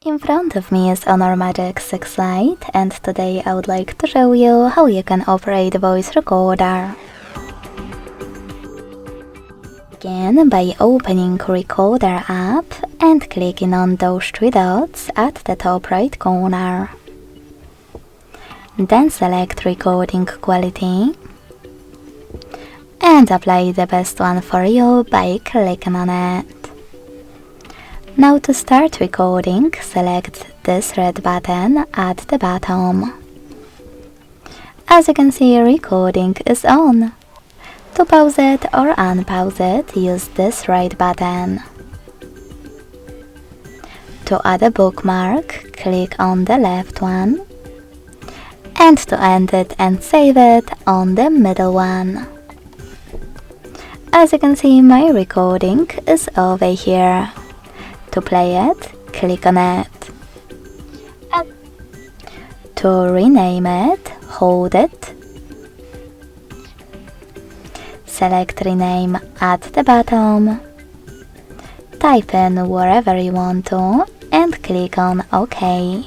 In front of me is Honor Magic 6 Lite, and today I would like to show you how you can operate a voice recorder. Begin by opening Recorder app and clicking on those three dots at the top right corner. Then select Recording Quality and apply the best one for you by clicking on it. Now to start recording, select this red button at the bottom. As you can see, recording is on. To pause it or unpause it, use this right button. To add a bookmark, click on the left one. And to end it and save it, on the middle one. As you can see, my recording is over here. To play it, click on it. To rename it, hold it. Select rename at the bottom. Type in wherever you want to and click on OK.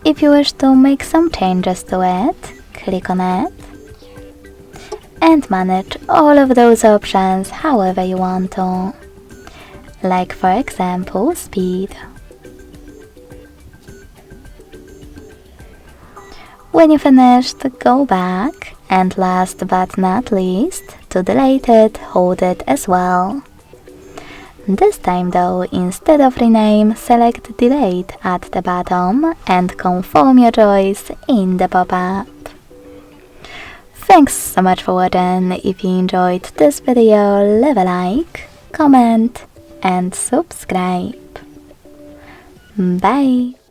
If you wish to make some changes to it, click on it. And manage all of those options however you want to. Like for example, speed. When you finished, go back, and last but not least, to delete it, hold it as well. This time though, instead of rename, select delete at the bottom and confirm your choice in the pop-up. Thanks so much for watching. If you enjoyed this video, leave a like, comment and subscribe. Bye!